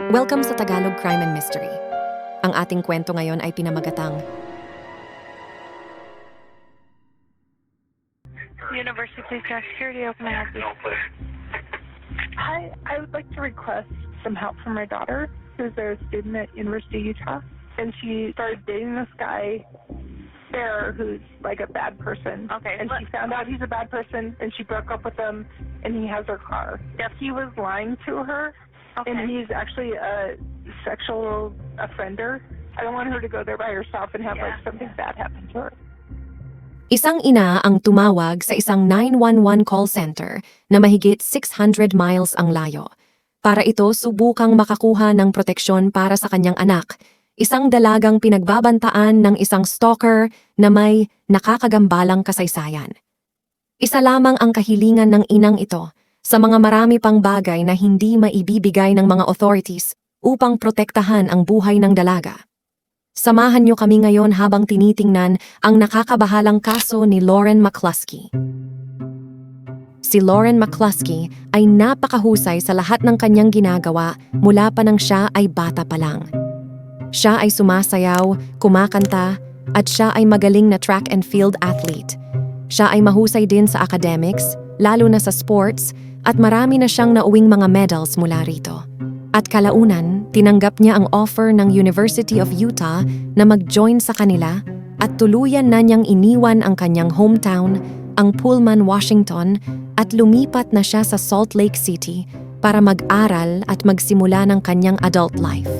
Welcome sa Tagalog Crime and Mystery. Ang ating kwento ngayon ay pinamagatang University Police Security, how can I help you? Hi, I would like to request some help from my daughter, who's a student at University of Utah, and she started dating this guy there who's like a bad person. Okay, And she found out he's a bad person, and she broke up with him, and he has her car. If he was lying to her, Okay. and he's actually a sexual offender, I don't want her to go there by herself and have like something bad happen to her. isang ina ang tumawag sa isang 911 call center na mahigit 600 miles ang layo para ito subukang makakuha ng proteksyon para sa kanyang anak, isang dalagang pinagbabantaan ng isang stalker na may nakakagambalang kasaysayan. Isa lamang ang kahilingan ng inang ito sa mga marami pang bagay na hindi maibibigay ng mga authorities upang protektahan ang buhay ng dalaga. Samahan niyo kami ngayon habang tinitingnan ang nakakabahalang kaso ni Lauren McCluskey. Si Lauren McCluskey ay napakahusay sa lahat ng kanyang ginagawa mula pa nang siya ay bata pa lang. Siya ay sumasayaw, kumakanta, at siya ay magaling na track and field athlete. Siya ay mahusay din sa academics, lalo na sa sports, at marami na siyang nauwing mga medals mula rito. At kalaunan, tinanggap niya ang offer ng University of Utah na mag-join sa kanila at tuluyan na niyang iniwan ang kanyang hometown, ang Pullman, Washington, at lumipat na siya sa Salt Lake City para mag-aral at magsimula ng kanyang adult life.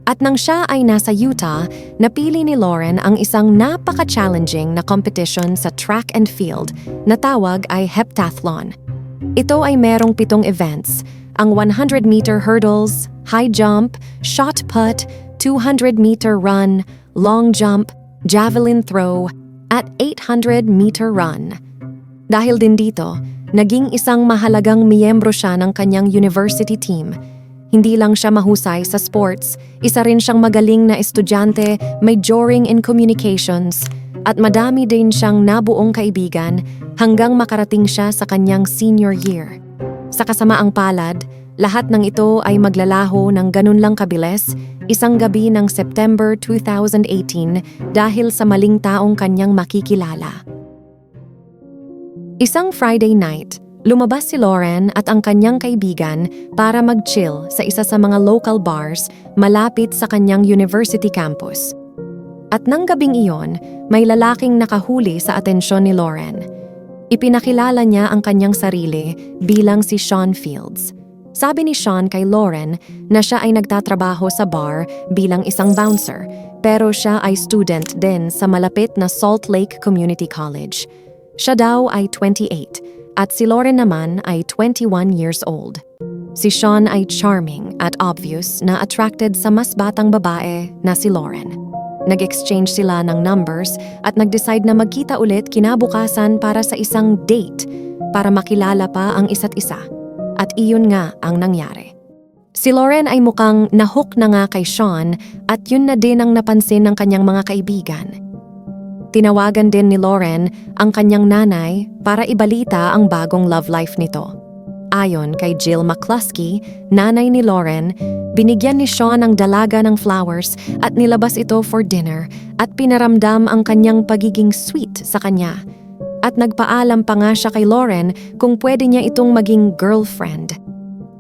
At nang siya ay nasa Utah, napili ni Lauren ang isang napaka-challenging na competition sa track and field na tawag ay heptathlon. Ito ay merong 7 events, ang 100-meter hurdles, high jump, shot put, 200-meter run, long jump, javelin throw, at 800-meter run. Dahil din dito, naging isang mahalagang miyembro siya ng kanyang university team. Hindi lang siya mahusay sa sports, isa rin siyang magaling na estudyante, majoring in communications, at madami din siyang nabuong kaibigan hanggang makarating siya sa kanyang senior year. Sa kasamaang palad, lahat ng ito ay maglalaho ng ganun lang kabilis, isang gabi ng September 2018 dahil sa maling taong kanyang makikilala. Isang Friday night, lumabas si Lauren at ang kanyang kaibigan para mag-chill sa isa sa mga local bars malapit sa kanyang university campus. At nang gabing iyon, may lalaking nakahuli sa atensyon ni Lauren. Ipinakilala niya ang kanyang sarili bilang si Sean Fields. Sabi ni Sean kay Lauren na siya ay nagtatrabaho sa bar bilang isang bouncer, pero siya ay student din sa malapit na Salt Lake Community College. Siya daw ay 28 at si Lauren naman ay 21 years old. Si Sean ay charming at obvious na attracted sa mas batang babae na si Lauren. Nag-exchange sila ng numbers at nag-decide na magkita ulit kinabukasan para sa isang date para makilala pa ang isa't isa. At iyon nga ang nangyari. Si Lauren ay mukhang nahook na nga kay Sean at yun na din ang napansin ng kanyang mga kaibigan. Tinawagan din ni Lauren ang kanyang nanay para ibalita ang bagong love life nito. Ayon kay Jill McCluskey, nanay ni Lauren, binigyan ni Sean ng dalaga ng flowers at nilabas ito for dinner at pinaramdam ang kanyang pagiging sweet sa kanya. At nagpaalam pa nga siya kay Lauren kung pwede niya itong maging girlfriend.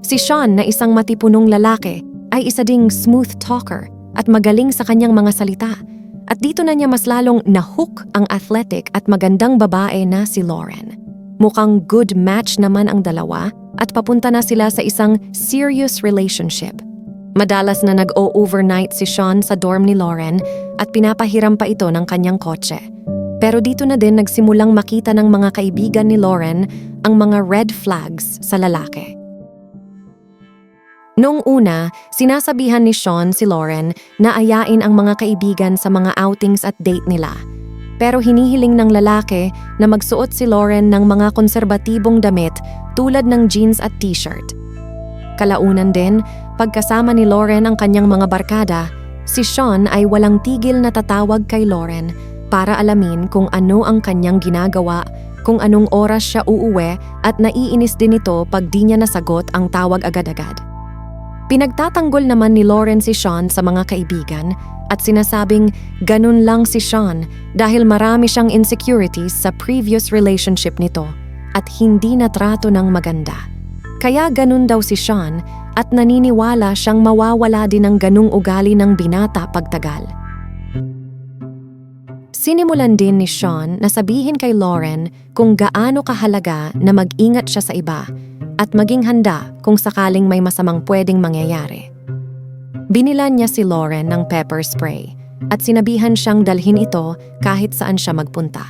Si Sean na isang matipunong lalaki ay isa ding smooth talker at magaling sa kanyang mga salita. At dito na niya mas lalong nahook ang athletic at magandang babae na si Lauren. Mukhang good match naman ang dalawa at papunta na sila sa isang serious relationship. Madalas na nag-o-overnight si Sean sa dorm ni Lauren at pinapahiram pa ito ng kanyang kotse. Pero dito na din nagsimulang makita ng mga kaibigan ni Lauren ang mga red flags sa lalaki. Noong una, sinasabihan ni Sean si Lauren na ayain ang mga kaibigan sa mga outings at date nila. Pero hinihiling ng lalaki na magsuot si Lauren ng mga konserbatibong damit tulad ng jeans at t-shirt. Kalaunan din, pagkasama ni Lauren ang kanyang mga barkada, si Sean ay walang tigil na tatawag kay Lauren para alamin kung ano ang kanyang ginagawa, kung anong oras siya uuwi at naiinis din ito pag di niya nasagot ang tawag agad-agad. Pinagtatanggol naman ni Lauren si Sean sa mga kaibigan at sinasabing ganun lang si Sean dahil marami siyang insecurities sa previous relationship nito at hindi natrato ng maganda. Kaya ganun daw si Sean at naniniwala siyang mawawala din ng ganung ugali ng binata pagtagal. Sinimulan din ni Sean na sabihin kay Lauren kung gaano kahalaga na mag-ingat siya sa iba at maging handa kung sakaling may masamang pwedeng mangyayari. Binilan niya si Lauren ng pepper spray at sinabihan siyang dalhin ito kahit saan siya magpunta.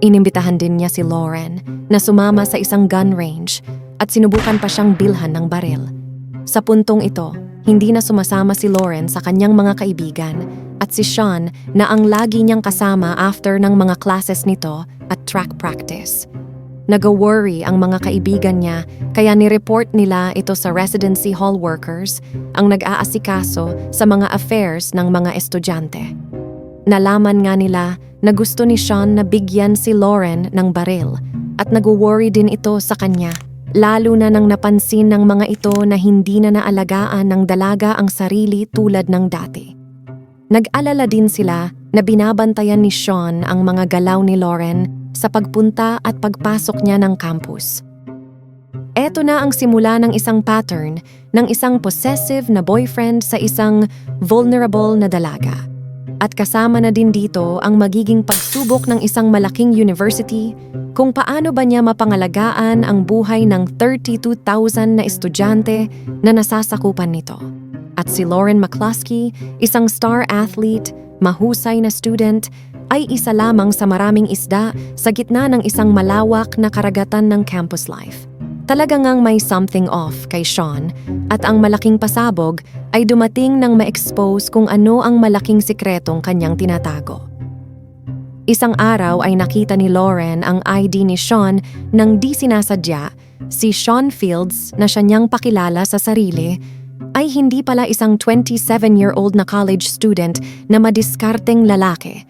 Inimbitahan din niya si Lauren na sumama sa isang gun range at sinubukan pa siyang bilhan ng baril. Sa puntong ito, hindi na sumasama si Lauren sa kanyang mga kaibigan at si Sean na ang lagi niyang kasama after ng mga classes nito at track practice. Nag-worry ang mga kaibigan niya kaya ni-report nila ito sa residency hall workers ang nag-aasikaso sa mga affairs ng mga estudyante. Nalaman nga nila na gusto ni Sean na bigyan si Lauren ng baril at nag-worry din ito sa kanya, lalo na nang napansin ng mga ito na hindi na naalagaan ng dalaga ang sarili tulad ng dati. Nag-alala din sila na binabantayan ni Sean ang mga galaw ni Lauren sa pagpunta at pagpasok niya ng campus. Eto na ang simula ng isang pattern ng isang possessive na boyfriend sa isang vulnerable na dalaga. At kasama na din dito ang magiging pagsubok ng isang malaking university kung paano ba niya mapangalagaan ang buhay ng 32,000 na estudyante na nasasakupan nito. At si Lauren McCluskey, isang star athlete, mahusay na student, ay isa lamang sa maraming isda sa gitna ng isang malawak na karagatan ng campus life. Talaga ngang may something off kay Sean at ang malaking pasabog ay dumating nang ma-expose kung ano ang malaking sikretong kanyang tinatago. Isang araw ay nakita ni Lauren ang ID ni Sean nang di sinasadya. Si Sean Fields na siya niyang pakilala sa sarili ay hindi pala isang 27-year-old na college student na madiskarteng lalaki.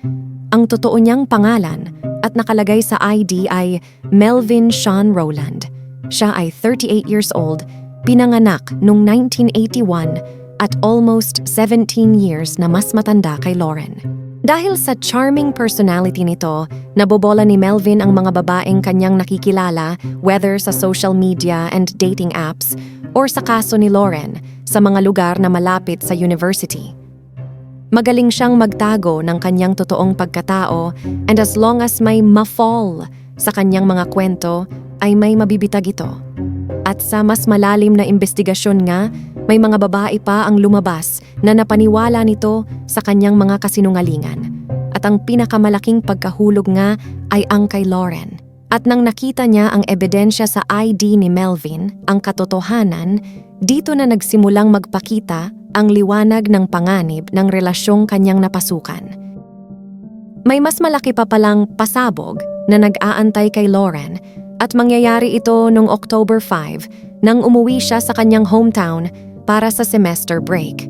Ang totoo niyang pangalan at nakalagay sa ID ay Melvin Sean Rowland. Siya ay 38 years old, pinanganak noong 1981 at almost 17 years na mas matanda kay Lauren. Dahil sa charming personality nito, nabobola ni Melvin ang mga babaeng kanyang nakikilala whether sa social media and dating apps or sa kaso ni Lauren sa mga lugar na malapit sa university. Magaling siyang magtago ng kanyang totoong pagkatao and as long as may ma-fall sa kanyang mga kwento ay may mabibitag ito. At sa mas malalim na investigasyon nga, may mga babae pa ang lumabas na napaniwala nito sa kanyang mga kasinungalingan. At ang pinakamalaking pagkahulog nga ay ang kay Lauren. At nang nakita niya ang ebidensya sa ID ni Melvin, ang katotohanan, dito na nagsimulang magpakita ang liwanag ng panganib ng relasyong kanyang napasukan. May mas malaki pa palang pasabog na nag-aantay kay Lauren at mangyayari ito noong October 5 nang umuwi siya sa kanyang hometown para sa semester break.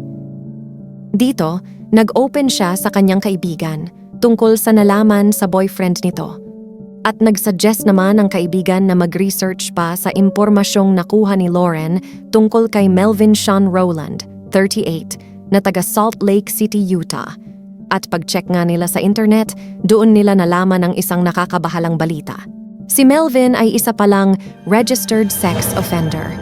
Dito, nag-open siya sa kanyang kaibigan tungkol sa nalaman sa boyfriend nito. At nag-suggest naman ang kaibigan na mag-research pa sa impormasyong nakuha ni Lauren tungkol kay Melvin Sean Rowland, 38, na taga Salt Lake City, Utah. At pag-check nga nila sa internet, doon nila nalaman ang isang nakakabahalang balita. Si Melvin ay isa palang registered sex offender.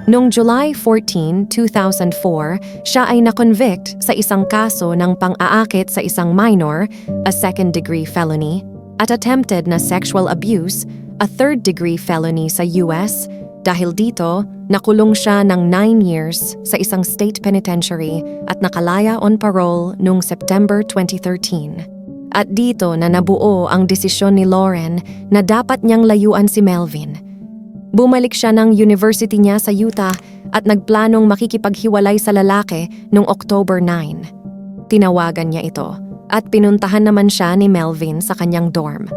Noong July 14, 2004, siya ay na-convict sa isang kaso ng pang-aakit sa isang minor, a second-degree felony, at attempted na sexual abuse, a third-degree felony sa US. Dahil dito, nakulong siya ng 9 years sa isang state penitentiary at nakalaya on parole noong September 2013. At dito na nabuo ang desisyon ni Lauren na dapat niyang layuan si Melvin. Bumalik siya ng university niya sa Utah at nagplanong makikipaghiwalay sa lalaki noong October 9. Tinawagan niya ito at pinuntahan naman siya ni Melvin sa kanyang dorm.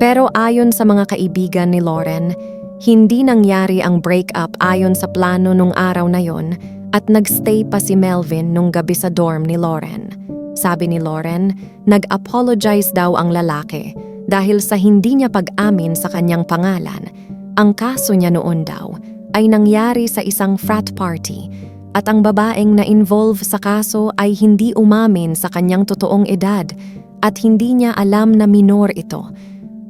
Pero ayon sa mga kaibigan ni Lauren, hindi nangyari ang breakup ayon sa plano nung araw na yon at nagstay pa si Melvin nung gabi sa dorm ni Lauren. Sabi ni Lauren, nag-apologize daw ang lalaki dahil sa hindi niya pag-amin sa kanyang pangalan. Ang kaso niya noon daw ay nangyari sa isang frat party at ang babaeng na-involve sa kaso ay hindi umamin sa kanyang totoong edad at hindi niya alam na minor ito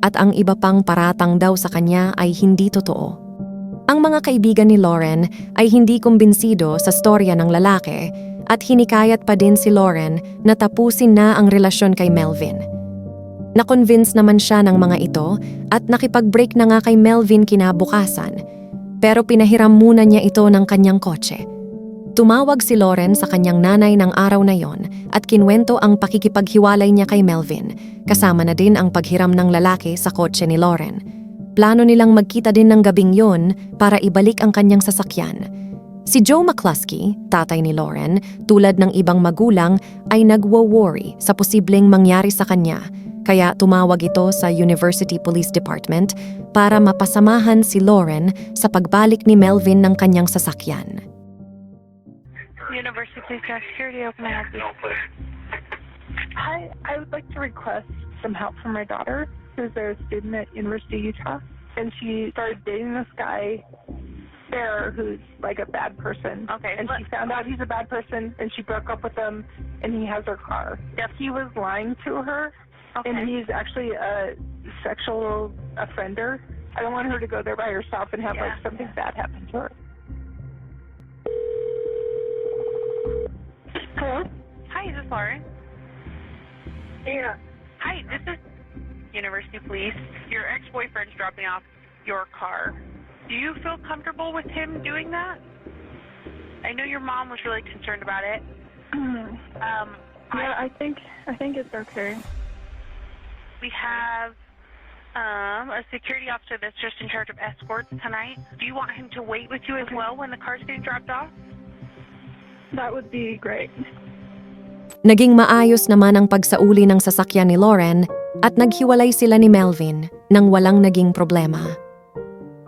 at ang iba pang paratang daw sa kanya ay hindi totoo. Ang mga kaibigan ni Lauren ay hindi kumbinsido sa storya ng lalaki at hinikayat pa din si Lauren na tapusin na ang relasyon kay Melvin. Na-convince naman siya ng mga ito at nakipag-break na nga kay Melvin kinabukasan, pero pinahiram muna niya ito ng kanyang kotse. Tumawag si Lauren sa kanyang nanay ng araw na yon at kinwento ang pakikipaghiwalay niya kay Melvin, kasama na din ang paghiram ng lalaki sa kotse ni Lauren. Plano nilang magkita din ng gabing yon para ibalik ang kanyang sasakyan. Si Joe McCluskey, tatay ni Lauren, tulad ng ibang magulang ay nagwo-worry sa posibleng mangyari sa kanya, kaya tumawag ito sa University Police Department para mapasamahan si Lauren sa pagbalik ni Melvin ng kanyang sasakyan. University Police Staff Security, how can I help you? Hi, I would like to request some help from my daughter, who's a student at University of Utah, and she started dating this guy there who's like a bad person. Okay, And she found out he's a bad person, and she broke up with him, and he has her car. Yep. He was lying to her, Okay. and he's actually a sexual offender. I don't want her to go there by herself and have Yeah. like something bad happen to her. Hello? Hi, is this Lauren? Yeah. Hi, this is University Police. Your ex-boyfriend's dropping off your car. Do you feel comfortable with him doing that? I know your mom was really concerned about it. Yeah, I think it's okay. We have a security officer that's just in charge of escorts tonight. Do you want him to wait with you as well when the car's getting dropped off? That would be great. Naging maayos naman ang pagsauli ng sasakyan ni Lauren at naghiwalay sila ni Melvin nang walang naging problema.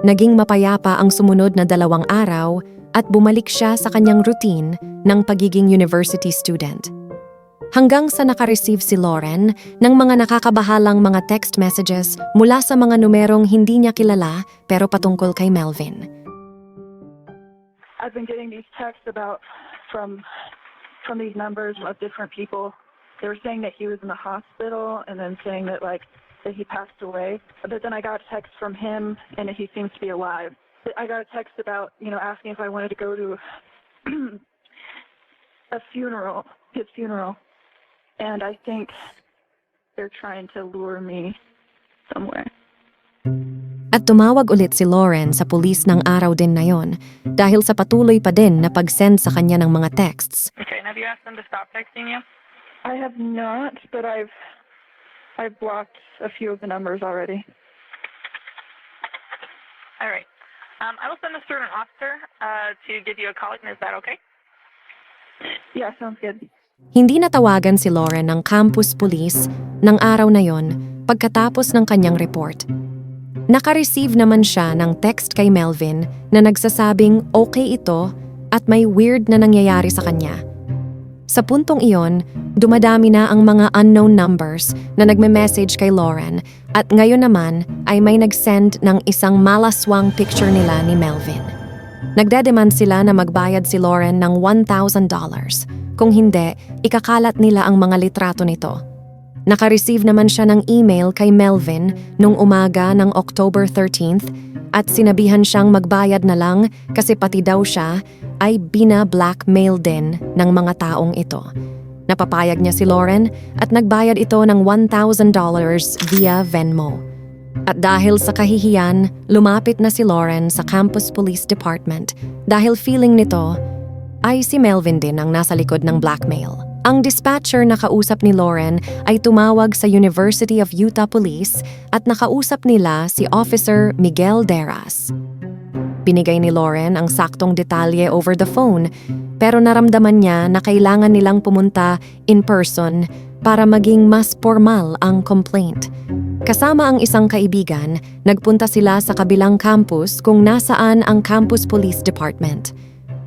Naging mapayapa ang sumunod na 2 araw at bumalik siya sa kanyang routine ng pagiging university student. Hanggang sa nakareceive si Lauren ng mga nakakabahalang mga text messages mula sa mga numerong hindi niya kilala pero patungkol kay Melvin. I've been getting these texts from these numbers of different people. They were saying that he was in the hospital and then saying that that he passed away. But then I got a text from him and he seems to be alive. I got a text about, asking if I wanted to go to his funeral. And I think they're trying to lure me somewhere. At tumawag ulit si Lauren sa pulis ng araw din na yon dahil sa patuloy pa din na pag-send sa kanya ng mga texts. Okay, and have you asked them to stop texting you? I have not, but I've blocked a few of the numbers already. All right. I will send this through an officer to give you a call. Is that okay? Yeah, sounds good. Hindi natawagan si Lauren ng campus police ng araw na yon pagkatapos ng kanyang report. Naka-receive naman siya ng text kay Melvin na nagsasabing okay ito at may weird na nangyayari sa kanya. Sa puntong iyon, dumadami na ang mga unknown numbers na nagme-message kay Lauren at ngayon naman ay may nag-send ng isang malaswang picture nila ni Melvin. Nagdedemand sila na magbayad si Lauren ng $1,000. Kung hindi, ikakalat nila ang mga litrato nito. Naka-receive naman siya ng email kay Melvin nung umaga ng October 13th at sinabihan siyang magbayad na lang kasi pati daw siya ay bina-blackmail din ng mga taong ito. Napapayag niya si Lauren at nagbayad ito ng $1,000 via Venmo. At dahil sa kahihiyan, lumapit na si Lauren sa Campus Police Department dahil feeling nito ay si Melvin din ang nasa likod ng blackmail. Ang dispatcher na kausap ni Lauren ay tumawag sa University of Utah Police at nakausap nila si Officer Miguel Deras. Binigay ni Lauren ang saktong detalye over the phone pero naramdaman niya na kailangan nilang pumunta in person para maging mas formal ang complaint. Kasama ang isang kaibigan, nagpunta sila sa kabilang campus kung nasaan ang Campus Police Department.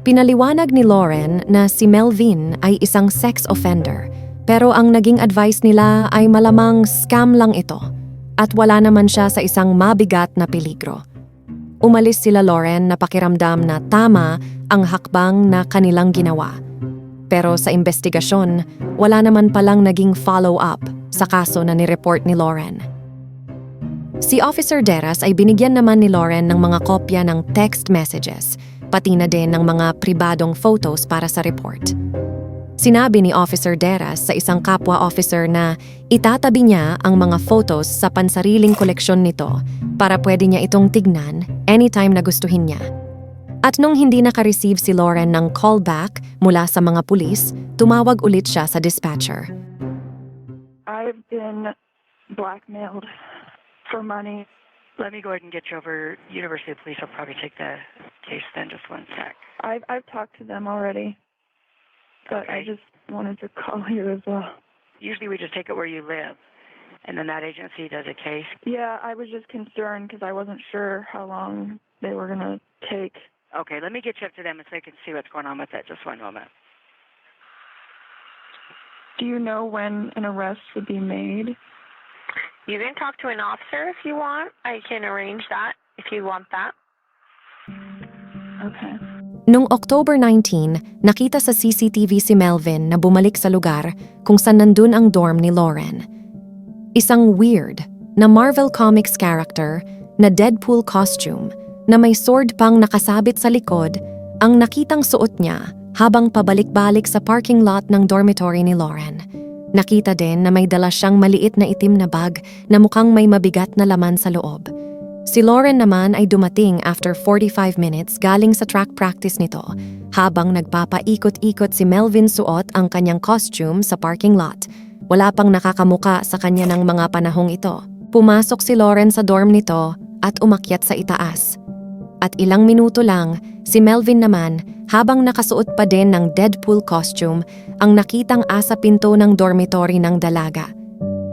Pinaliwanag ni Lauren na si Melvin ay isang sex offender, pero ang naging advice nila ay malamang scam lang ito at wala naman siya sa isang mabigat na peligro. umalis sila Lauren na pakiramdam na tama ang hakbang na kanilang ginawa. Pero sa investigasyon, wala naman palang naging follow-up sa kaso na nireport ni Lauren. Si Officer Deras ay binigyan naman ni Lauren ng mga kopya ng text messages, pati na din ng mga pribadong photos para sa report. Sinabi ni Officer Deras sa isang kapwa officer na itatabi niya ang mga photos sa pansariling koleksyon nito para pwede niya itong tignan anytime na gustuhin niya. At nung hindi naka-receive si Lauren ng callback mula sa mga pulis, tumawag ulit siya sa dispatcher. I've been blackmailed for money. Let me go ahead and get you over. University Police will probably take the case then. Just one sec. I've talked to them already, but I Okay. just wanted to call you as well. Usually we just take it where you live, and then that agency does a case. Yeah, I was just concerned because I wasn't sure how long they were gonna take. Okay, let me get you up to them so they can see what's going on with it. Just one moment. Do you know when an arrest would be made? You can talk to an officer if you want. I can arrange that if you want that. Okay. Noong October 19, nakita sa CCTV si Melvin na bumalik sa lugar kung saan nandun ang dorm ni Lauren. Isang weird na Marvel Comics character na Deadpool costume na may sword pang nakasabit sa likod ang nakitang suot niya habang pabalik-balik sa parking lot ng dormitory ni Lauren. Nakita din na may dala siyang maliit na itim na bag na mukhang may mabigat na laman sa loob. Si Lauren naman ay dumating after 45 minutes galing sa track practice nito habang nagpapaikot-ikot si Melvin suot ang kanyang costume sa parking lot. Wala pang nakakamuka sa kanya ng mga panahong ito. Pumasok si Lauren sa dorm nito at umakyat sa itaas. At ilang minuto lang, si Melvin naman, habang nakasuot pa din ng Deadpool costume, ang nakitang asa pinto ng dormitory ng dalaga.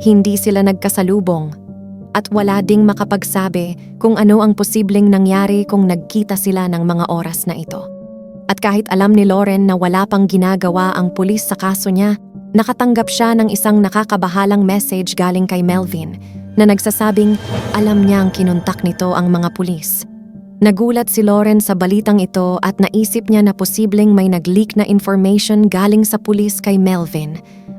Hindi sila nagkasalubong. At wala ding makapagsabi kung ano ang posibleng nangyari kung nagkita sila ng mga oras na ito. At kahit alam ni Lauren na wala pang ginagawa ang pulis sa kaso niya, nakatanggap siya ng isang nakakabahalang message galing kay Melvin na nagsasabing alam niyang kinontak nito ang mga pulis. Nagulat si Lauren sa balitang ito at naisip niya na posibleng may nag-leak na information galing sa pulis kay Melvin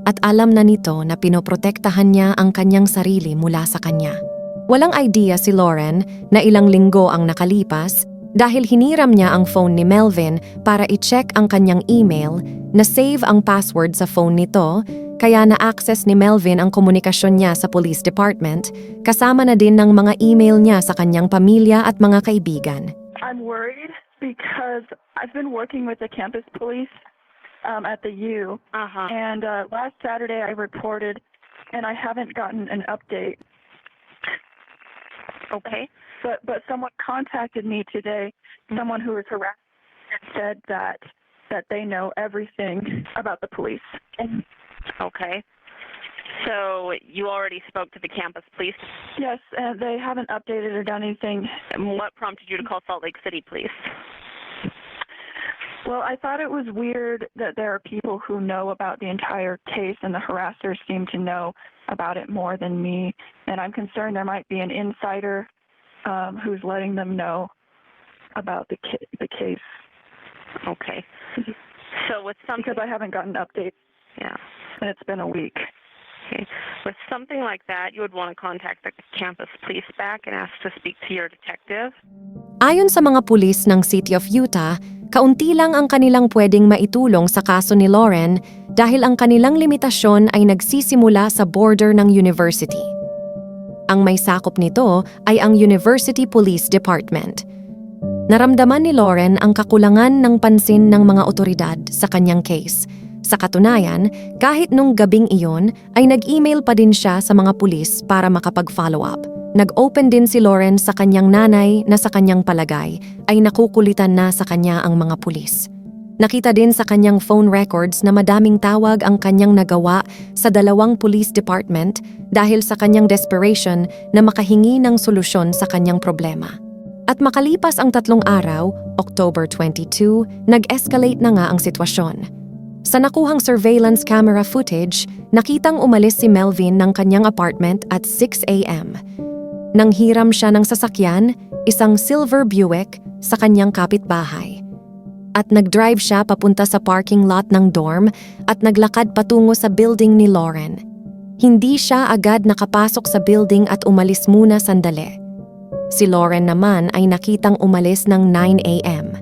at alam na nito na pinoprotektahan niya ang kanyang sarili mula sa kanya. Walang idea si Lauren na ilang linggo ang nakalipas dahil hiniram niya ang phone ni Melvin para i-check ang kanyang email na save ang password sa phone nito kaya na-access ni Melvin ang komunikasyon niya sa police department kasama na din ng mga email niya sa kanyang pamilya at mga kaibigan. I'm worried because I've been working with the campus police at the U, and last Saturday I reported, and I haven't gotten an update. Okay. But someone contacted me today, someone who was harassed, and said that they know everything about the police. Okay. So you already spoke to the campus police. Yes, and they haven't updated or done anything. And what prompted you to call Salt Lake City Police? Well, I thought it was weird that there are people who know about the entire case and the harassers seem to know about it more than me. And I'm concerned there might be an insider who's letting them know about the case. Okay. So with something, Because I haven't gotten updates, yeah. and it's been a week. Okay. With something like that, you would want to contact the campus police back and ask to speak to your detective. Ayon sa mga pulis ng City of Utah, kaunti lang ang kanilang pwedeng maitulong sa kaso ni Lauren dahil ang kanilang limitasyon ay nagsisimula sa border ng university. Ang may sakop nito ay ang University Police Department. Naramdaman ni Lauren ang kakulangan ng pansin ng mga otoridad sa kanyang case. Sa katunayan, kahit nung gabing iyon ay nag-email pa din siya sa mga pulis para makapag-follow up. Nag-open din si Lauren sa kanyang nanay na sa kanyang palagay ay nakukulitan na sa kanya ang mga pulis. Nakita din sa kanyang phone records na madaming tawag ang kanyang nagawa sa dalawang police department dahil sa kanyang desperation na makahingi ng solusyon sa kanyang problema. At makalipas ang 3 araw, October 22, nag-escalate na nga ang sitwasyon. Sa nakuhang surveillance camera footage, nakitang umalis si Melvin ng kanyang apartment at 6 a.m. Nang hiram siya ng sasakyan, isang silver Buick, sa kanyang kapitbahay. At nag-drive siya papunta sa parking lot ng dorm at naglakad patungo sa building ni Lauren. Hindi siya agad nakapasok sa building at umalis muna sandali. Si Lauren naman ay nakitang umalis ng 9 a.m.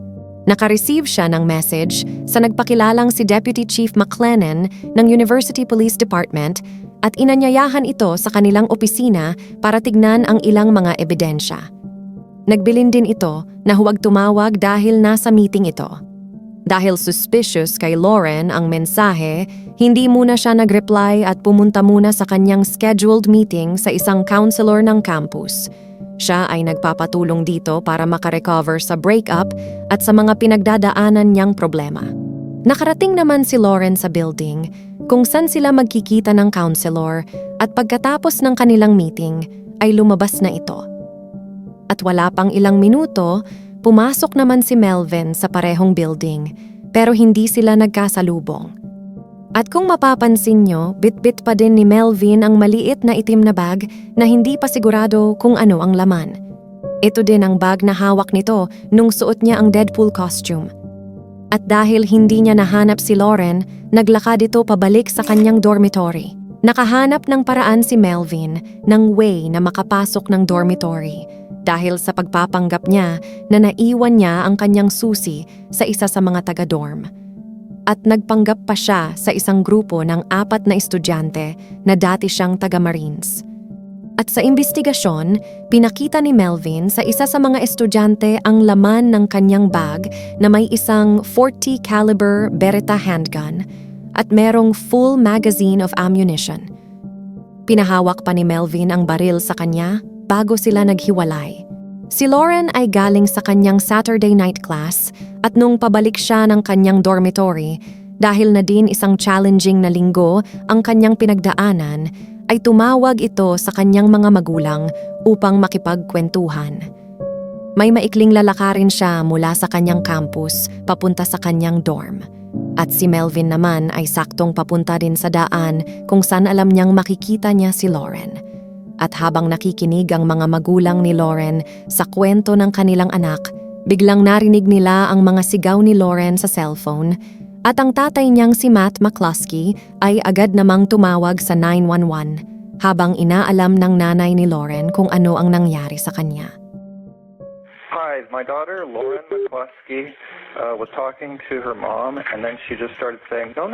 Nakareceive siya ng message sa nagpakilalang si Deputy Chief McLennan ng University Police Department at inanyayahan ito sa kanilang opisina para tignan ang ilang mga ebidensya. Nagbilin din ito na huwag tumawag dahil nasa meeting ito. Dahil suspicious kay Lauren ang mensahe, hindi muna siya nag-reply at pumunta muna sa kanyang scheduled meeting sa isang counselor ng campus. Siya ay nagpapatulong dito para makarecover sa breakup at sa mga pinagdadaanan niyang problema. Nakarating naman si Lauren sa building kung saan sila magkikita ng counselor at pagkatapos ng kanilang meeting ay lumabas na ito. At wala pang ilang minuto, pumasok naman si Melvin sa parehong building pero hindi sila nagkasalubong. At kung mapapansin nyo, bit-bit pa din ni Melvin ang maliit na itim na bag na hindi pa sigurado kung ano ang laman. Ito din ang bag na hawak nito nung suot niya ang Deadpool costume. At dahil hindi niya nahanap si Lauren, naglakad ito pabalik sa kanyang dormitory. Nakahanap ng paraan si Melvin ng way na makapasok ng dormitory dahil sa pagpapanggap niya na naiwan niya ang kanyang susi sa isa sa mga taga-dorm. At nagpanggap pa siya sa isang grupo ng 4 na estudyante na dati siyang taga-Marines. At sa imbestigasyon, pinakita ni Melvin sa isa sa mga estudyante ang laman ng kanyang bag na may isang .40 caliber Beretta handgun at merong full magazine of ammunition. Pinahawak pa ni Melvin ang baril sa kanya bago sila naghiwalay. Si Lauren ay galing sa kanyang Saturday night class at nung pabalik siya ng kanyang dormitory, dahil na din isang challenging na linggo ang kanyang pinagdaanan, ay tumawag ito sa kanyang mga magulang upang makipagkwentuhan. May maikling lalakarin siya mula sa kanyang campus papunta sa kanyang dorm. At si Melvin naman ay saktong papunta din sa daan kung saan alam niyang makikita niya si Lauren. At habang nakikinig ang mga magulang ni Lauren sa kwento ng kanilang anak, biglang narinig nila ang mga sigaw ni Lauren sa cellphone at ang tatay niyang si Matt McCluskey ay agad namang tumawag sa 911 habang inaalam ng nanay ni Lauren kung ano ang nangyari sa kanya. Hi, my daughter Lauren McCluskey was talking to her mom and then she just started saying, no,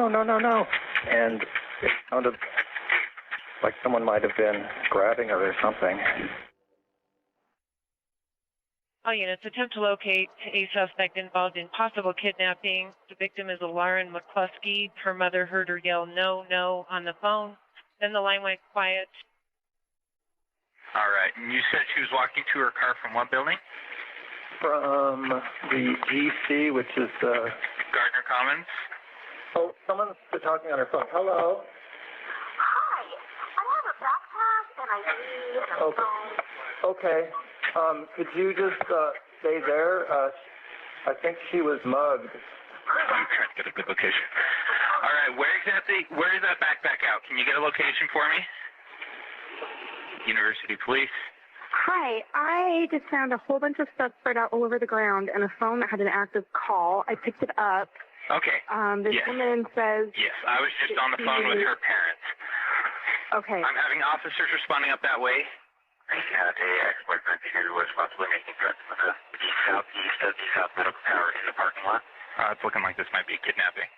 and it sounded like someone might have been grabbing her or something. All units, attempt to locate a suspect involved in possible kidnapping. The victim is Lauren McCluskey. Her mother heard her yell, no, on the phone. Then the line went quiet. All right, and you said she was walking to her car from what building? From the GC, which is Gardner Commons? Oh, someone's talking on her phone. Hello? Hi, I have a backpack and I need a phone. Okay. Could you just stay there? I think she was mugged. I'm trying to get a good location. All right, where is that backpack out? Can you get a location for me? University Police. Hi, I just found a whole bunch of stuff spread out all over the ground and a phone that had an active call. I picked it up. Okay. This Yes. woman says... Yes, I was just on the phone with her parents. Okay. I'm having officers responding up that way. I had a ex-boyfriend who was possibly making threats with us. East of the South Medical Tower in the parking lot. It's looking like this might be kidnapping.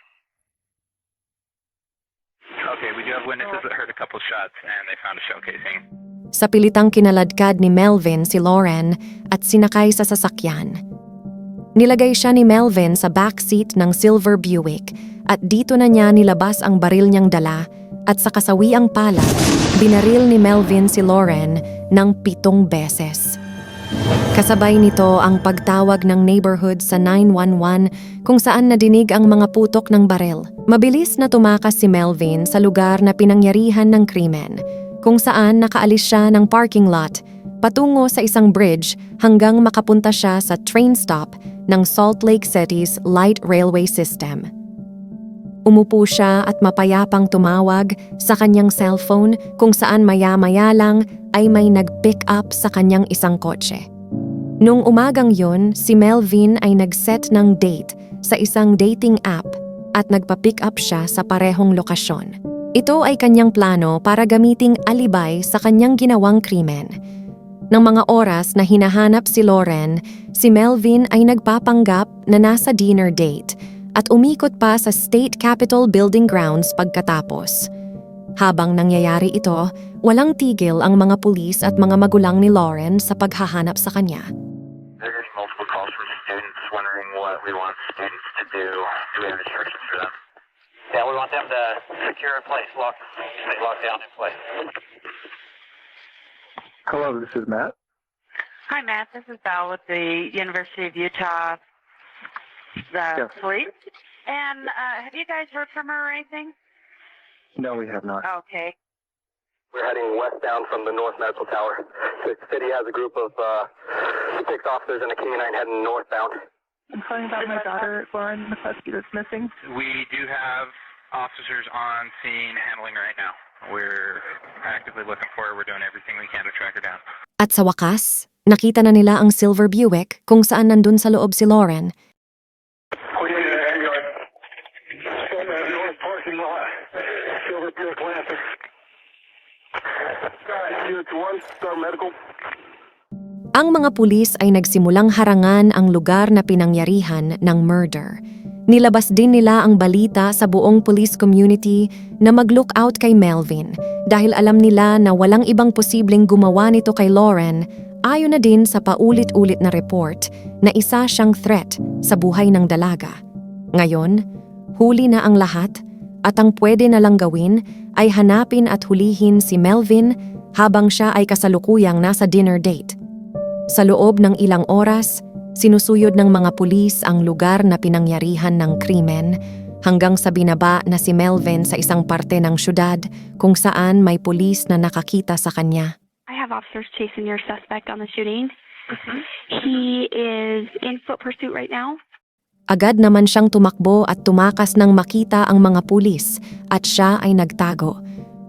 Okay, we do have witnesses that heard a couple shots and they found a shell casing. Sa pilitang kinaladkad ni Melvin si Lauren at sinakay sa sasakyan. Nilagay siya ni Melvin sa backseat ng silver Buick at dito na niya nilabas ang baril niyang dala at sa kasawiang palad, binaril ni Melvin si Lauren ng 7 beses. Kasabay nito ang pagtawag ng neighborhood sa 911 kung saan nadinig ang mga putok ng baril. Mabilis na tumakas si Melvin sa lugar na pinangyarihan ng krimen, kung saan nakaalis siya ng parking lot patungo sa isang bridge hanggang makapunta siya sa train stop ng Salt Lake City's light railway system. Umupo siya at mapayapang tumawag sa kanyang cellphone kung saan maya-maya lang ay may nag-pick up sa kanyang isang kotse. Nung umagang yon, si Melvin ay nag-set ng date sa isang dating app at nagpa-pick up siya sa parehong lokasyon. Ito ay kanyang plano para gamiting alibay sa kanyang ginawang krimen. Nang mga oras na hinahanap si Lauren, si Melvin ay nagpapanggap na nasa dinner date at umikot pa sa State Capitol Building grounds pagkatapos. Habang nangyayari ito, walang tigil ang mga pulis at mga magulang ni Lauren sa paghahanap sa kanya. They're getting multiple calls from students wondering what we want students to do. Do we have instructions for them? Yeah, we want them to secure in place, lock down in place. Hello, this is Matt. Hi, Matt. This is Val with the University of Utah Yes. Police. And have you guys heard from her or anything? No, we have not. Okay. We're heading westbound from the North Medical Tower. The city has a group of 6 officers and a King-9 heading northbound. I'm calling about my daughter, Lauren McCluskey, that's missing. We do have officers on scene handling right now. We're actively looking for her. We're doing everything we can to track her down. At sa wakas, nakita na nila ang silver Buick kung saan nandun sa loob si Lauren. We need an ambulance. In the north parking lot. Silver Buick Lancer. Unit 1, Star Medical. Ang mga pulis ay nagsimulang harangan ang lugar na pinangyarihan ng murder. Nilabas din nila ang balita sa buong police community na mag-look out kay Melvin dahil alam nila na walang ibang posibleng gumawa nito kay Lauren, ayon na din sa paulit-ulit na report na isa siyang threat sa buhay ng dalaga. Ngayon, huli na ang lahat at ang pwede na lang gawin ay hanapin at hulihin si Melvin habang siya ay kasalukuyang nasa dinner date. Sa loob ng ilang oras, sinusuyod ng mga pulis ang lugar na pinangyarihan ng krimen hanggang sa binaba na si Melvin sa isang parte ng syudad kung saan may pulis na nakakita sa kanya. I have officers chasing your suspect on the shooting. He is in foot pursuit right now. Agad naman siyang tumakbo at tumakas nang makita ang mga pulis at siya ay nagtago.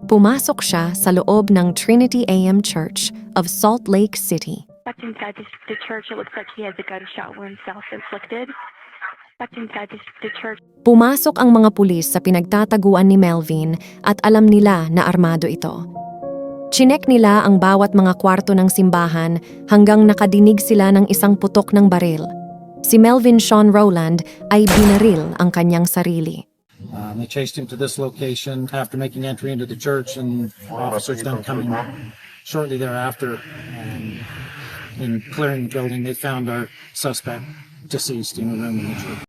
Pumasok siya sa loob ng Trinity AM Church of Salt Lake City. Back inside the church, it looks like he has a gunshot wound self-inflicted. Back inside the church. Pumasok ang mga pulis sa pinagtataguan ni Melvin at alam nila na armado ito. Chinek nila ang bawat mga kwarto ng simbahan hanggang nakadinig sila ng isang putok ng baril. Si Melvin Sean Rowland ay binaril ang kanyang sarili. They chased him to this location after making entry into the church, and officers then coming shortly thereafter and clearing the building, they found our suspect deceased in a room in the church.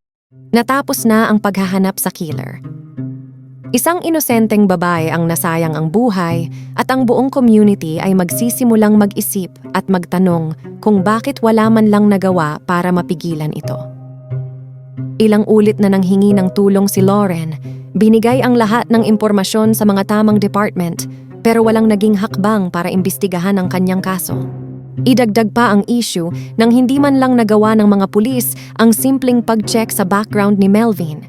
Natapos na ang paghahanap sa killer. Isang inosenteng babae ang nasayang ang buhay at ang buong community ay magsisimulang mag-isip at magtanong kung bakit wala man lang nagawa para mapigilan ito. Ilang ulit na nanghingi ng tulong si Lauren, binigay ang lahat ng impormasyon sa mga tamang department pero walang naging hakbang para imbestigahan ang kanyang kaso. Idagdag pa ang issue nang hindi man lang nagawa ng mga pulis ang simpleng pag-check sa background ni Melvin.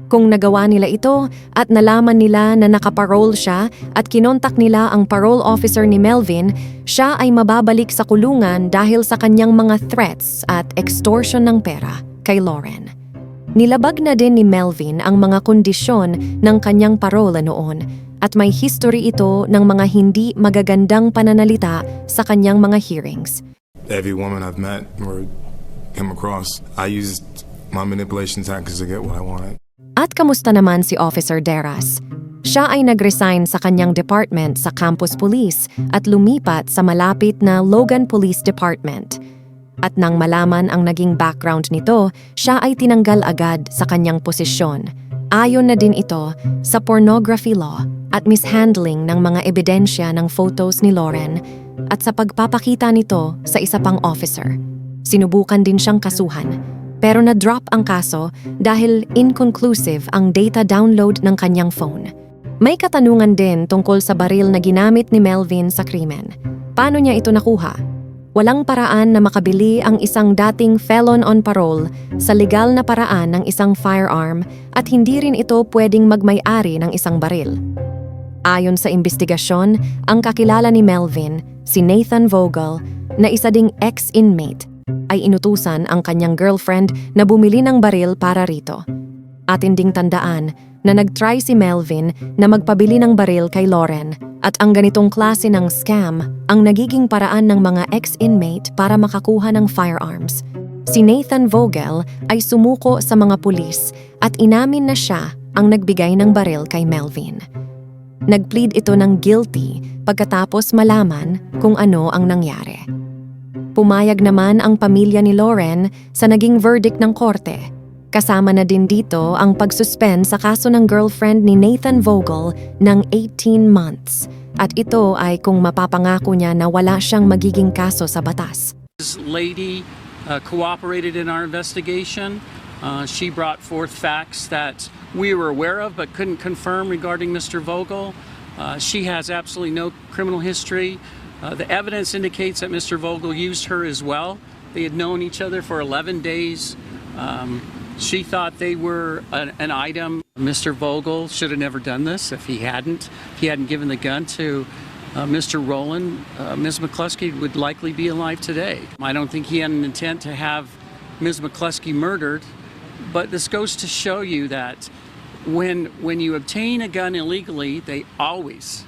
Kung nagawa nila ito at nalaman nila na nakaparole siya at kinontak nila ang parole officer ni Melvin, siya ay mababalik sa kulungan dahil sa kanyang mga threats at extortion ng pera kay Lauren. Nilabag na din ni Melvin ang mga kondisyon ng kanyang parole noon at may history ito ng mga hindi magagandang pananalita sa kanyang mga hearings. Every woman I've met or come across, I used my manipulation tactics to get what I wanted. At kamusta naman si Officer Deras? Siya ay nag-resign sa kanyang department sa Campus Police at lumipat sa malapit na Logan Police Department. At nang malaman ang naging background nito, siya ay tinanggal agad sa kanyang posisyon. Ayon na din ito sa pornography law at mishandling ng mga ebidensya ng photos ni Lauren at sa pagpapakita nito sa isa pang officer. Sinubukan din siyang kasuhan, pero na-drop ang kaso dahil inconclusive ang data download ng kanyang phone. May katanungan din tungkol sa baril na ginamit ni Melvin sa krimen. Paano niya ito nakuha? Walang paraan na makabili ang isang dating felon on parole sa legal na paraan ng isang firearm at hindi rin ito pwedeng magmay-ari ng isang baril. Ayon sa investigasyon, ang kakilala ni Melvin, si Nathan Vogel, na isa ding ex-inmate, ay inutusan ang kanyang girlfriend na bumili ng baril para rito. Atin ding tandaan na nag-try si Melvin na magpabili ng baril kay Lauren at ang ganitong klase ng scam ang nagiging paraan ng mga ex-inmate para makakuha ng firearms. Si Nathan Vogel ay sumuko sa mga pulis at inamin na siya ang nagbigay ng baril kay Melvin. Nag-plead ito ng guilty pagkatapos malaman kung ano ang nangyari. Pumayag naman ang pamilya ni Lauren sa naging verdict ng korte. Kasama na din dito ang pagsuspend sa kaso ng girlfriend ni Nathan Vogel ng 18 months. At ito ay kung mapapangako niya na wala siyang magiging kaso sa batas. This lady cooperated in our investigation. She brought forth facts that we were aware of but couldn't confirm regarding Mr. Vogel. She has absolutely no criminal history. The evidence indicates that Mr. Vogel used her as well. They had known each other for 11 days. She thought they were an item. Mr. Vogel should have never done this if he hadn't. He hadn't given the gun to Mr. Rowland. Ms. McCluskey would likely be alive today. I don't think he had an intent to have Ms. McCluskey murdered, but this goes to show you that when you obtain a gun illegally, they always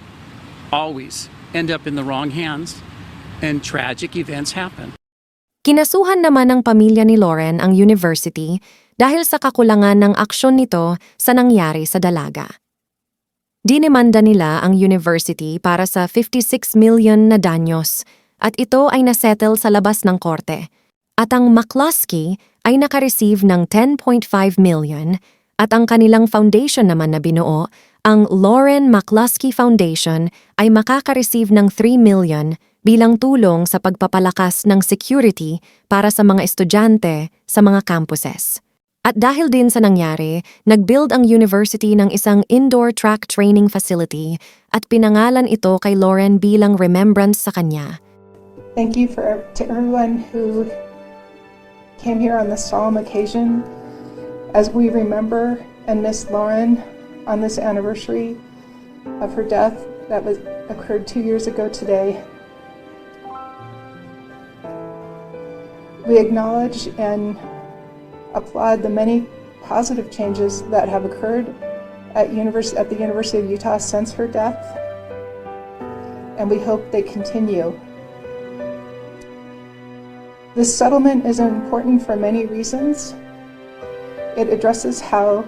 end up in the wrong hands and tragic events happen. Kinasuhan naman ng pamilya ni Lauren ang university dahil sa kakulangan ng aksyon nito sa nangyari sa dalaga. Dinemanda nila ang university para sa 56 million na danyos at ito ay nasettle sa labas ng korte. At ang McCluskey ay nakareceive ng 10.5 million at ang kanilang foundation naman na binuo, ang Lauren McCluskey Foundation ay makaka-receive ng 3 million bilang tulong sa pagpapalakas ng security para sa mga estudyante sa mga campuses. At dahil din sa nangyari, nag-build ang university ng isang indoor track training facility at pinangalan ito kay Lauren bilang remembrance sa kanya. Thank you to everyone who came here on this solemn occasion as we remember and miss Lauren on this anniversary of her death that occurred 2 years ago today. We acknowledge and applaud the many positive changes that have occurred at the University of Utah since her death, and we hope they continue. This settlement is important for many reasons. It addresses how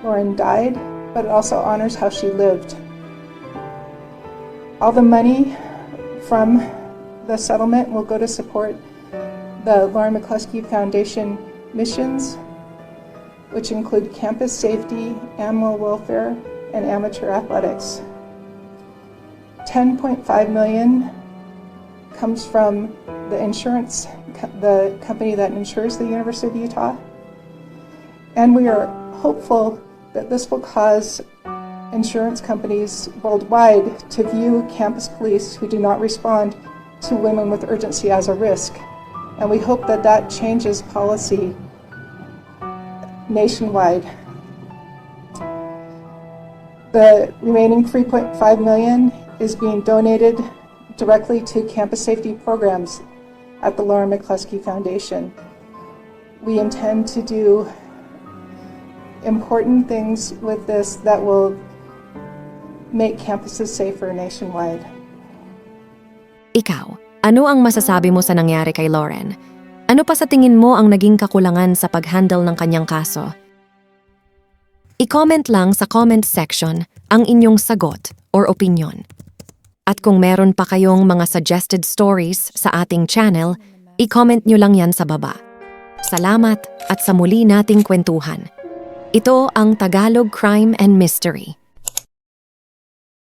Lauren died, but it also honors how she lived. All the money from the settlement will go to support the Lauren McCluskey Foundation missions, which include campus safety, animal welfare, and amateur athletics. 10.5 million comes from the company that insures the University of Utah. And we are hopeful that this will cause insurance companies worldwide to view campus police who do not respond to women with urgency as a risk. And we hope that that changes policy nationwide. The remaining 3.5 million is being donated directly to campus safety programs at the Lauren McCluskey Foundation. We intend to do important things with this that will make campuses safer nationwide. Ikaw, ano ang masasabi mo sa nangyari kay Lauren? Ano pa sa tingin mo ang naging kakulangan sa pag-handle ng kanyang kaso? I-comment lang sa comment section ang inyong sagot or opinion. At kung meron pa kayong mga suggested stories sa ating channel, i-comment nyo lang yan sa baba. Salamat at sa muli nating kwentuhan. Ito ang Tagalog Crime and Mystery.